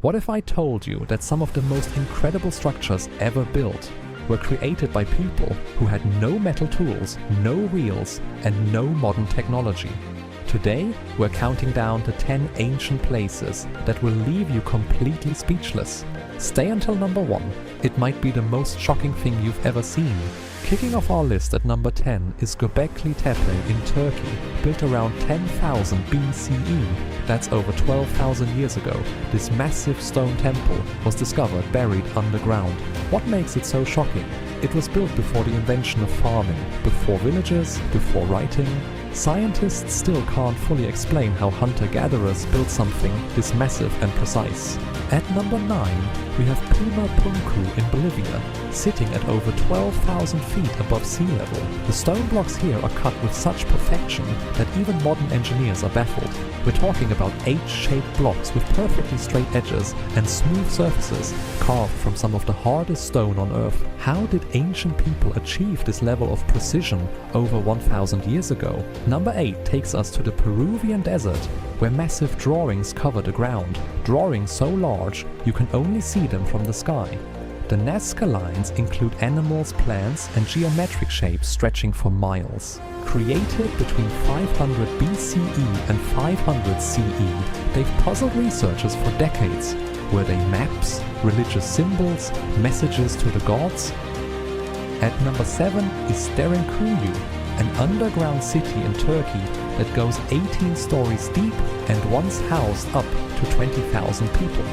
What if I told you that some of the most incredible structures ever built were created by people who had no metal tools, no wheels, and no modern technology? Today, we're counting down to 10 ancient places that will leave you completely speechless. Stay until number 1. It might be the most shocking thing you've ever seen. Kicking off our list at number 10 is Göbekli Tepe in Turkey, built around 10,000 BCE. That's over 12,000 years ago. This massive stone temple was discovered buried underground. What makes it so shocking? It was built before the invention of farming, before villages, before writing. Scientists still can't fully explain how hunter-gatherers built something this massive and precise. At number 9, we have Puma Punku in Bolivia, sitting at over 12,000 feet above sea level. The stone blocks here are cut with such perfection that even modern engineers are baffled. We're talking about H-shaped blocks with perfectly straight edges and smooth surfaces, carved from some of the hardest stone on Earth. How did ancient people achieve this level of precision over 1,000 years ago? Number 8 takes us to the Peruvian desert, where massive drawings cover the ground. Drawings so large you can only see them from the sky. The Nazca lines include animals, plants, and geometric shapes stretching for miles. Created between 500 BCE and 500 CE, they've puzzled researchers for decades. Were they maps, religious symbols, messages to the gods? At number 7 is Derinkuyu, an underground city in Turkey that goes 18 stories deep and once housed up to 20,000 people.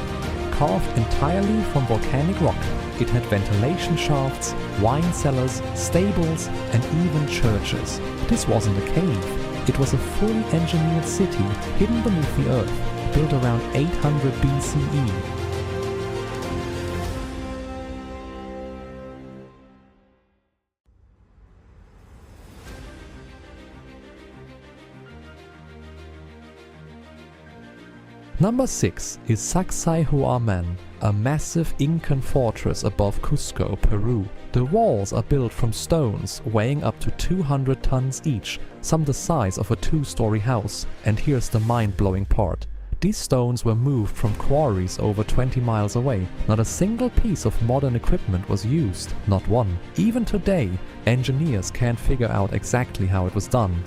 Carved entirely from volcanic rock, it had ventilation shafts, wine cellars, stables, and even churches. This wasn't a cave. It was a fully engineered city hidden beneath the earth, built around 800 BCE. Number 6 is Sacsayhuamán, a massive Incan fortress above Cusco, Peru. The walls are built from stones weighing up to 200 tons each, some the size of a 2-story house. And here's the mind-blowing part. These stones were moved from quarries over 20 miles away. Not a single piece of modern equipment was used, not one. Even today, engineers can't figure out exactly how it was done.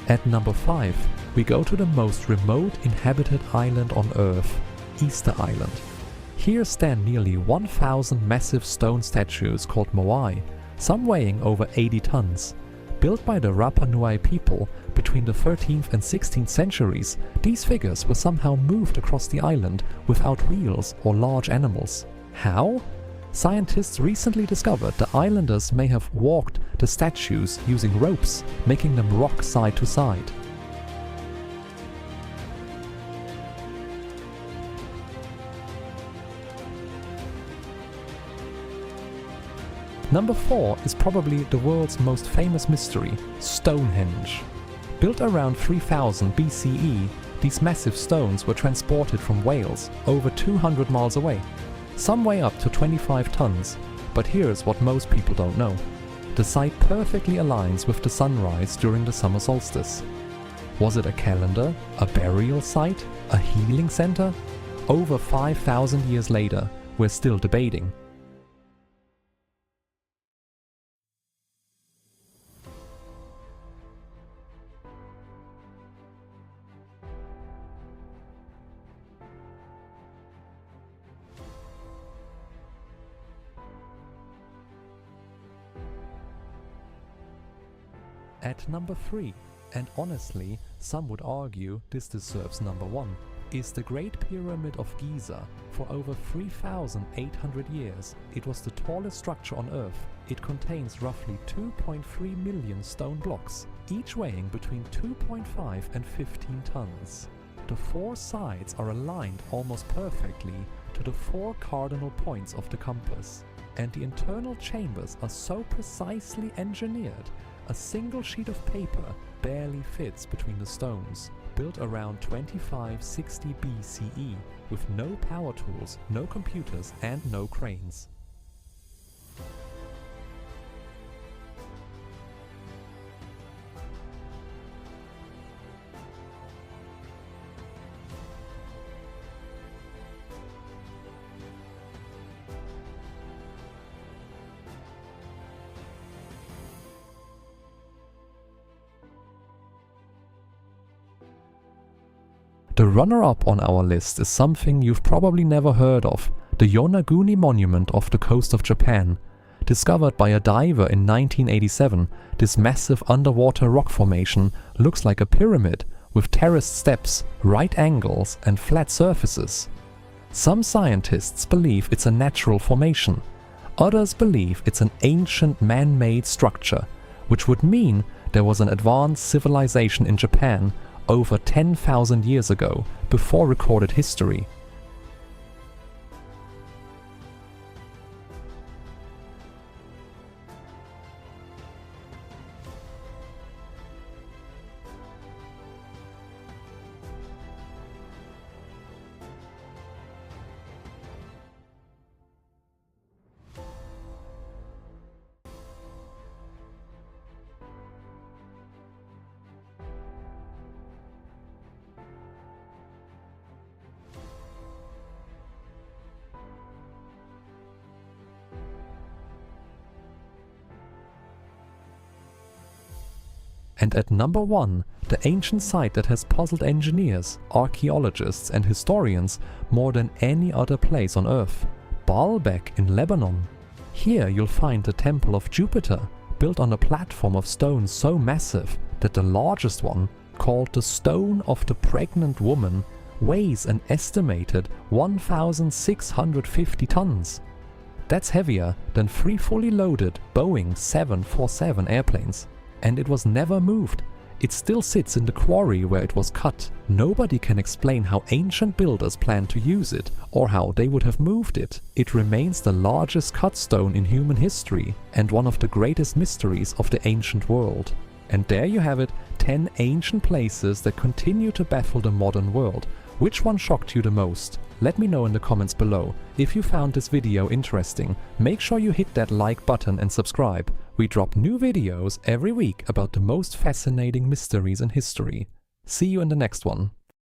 At number 5, we go to the most remote inhabited island on Earth, Easter Island. Here stand nearly 1,000 massive stone statues called moai, some weighing over 80 tons. Built by the Rapa Nui people between the 13th and 16th centuries, these figures were somehow moved across the island without wheels or large animals. How? Scientists recently discovered the islanders may have walked the statues using ropes, making them rock side to side. Number 4 is probably the world's most famous mystery, Stonehenge. Built around 3000 BCE, these massive stones were transported from Wales, over 200 miles away. Some weigh up to 25 tons, but here's what most people don't know. The site perfectly aligns with the sunrise during the summer solstice. Was it a calendar, a burial site, a healing center? Over 5,000 years later, we're still debating. At number 3, and honestly, some would argue this deserves number 1, is the Great Pyramid of Giza. For over 3,800 years, it was the tallest structure on Earth. It contains roughly 2.3 million stone blocks, each weighing between 2.5 and 15 tons. The 4 sides are aligned almost perfectly to the 4 cardinal points of the compass, and the internal chambers are so precisely engineered A single sheet of paper barely fits between the stones, built around 2560 BCE, with no power tools, no computers and no cranes. The runner-up on our list is something you've probably never heard of, the Yonaguni monument off the coast of Japan. Discovered by a diver in 1987, this massive underwater rock formation looks like a pyramid with terraced steps, right angles and flat surfaces. Some scientists believe it's a natural formation. Others believe it's an ancient man-made structure, which would mean there was an advanced civilization in Japan over 10,000 years ago, before recorded history. And at number 1, the ancient site that has puzzled engineers, archaeologists and historians more than any other place on Earth, Baalbek in Lebanon. Here you'll find the Temple of Jupiter, built on a platform of stone so massive that the largest one, called the Stone of the Pregnant Woman, weighs an estimated 1,650 tons. That's heavier than 3 fully loaded Boeing 747 airplanes. And it was never moved. It still sits in the quarry where it was cut. Nobody can explain how ancient builders planned to use it or how they would have moved it. It remains the largest cut stone in human history and one of the greatest mysteries of the ancient world. And there you have it, 10 ancient places that continue to baffle the modern world. Which one shocked you the most? Let me know in the comments below. If you found this video interesting, make sure you hit that like button and subscribe. We drop new videos every week about the most fascinating mysteries in history. See you in the next one.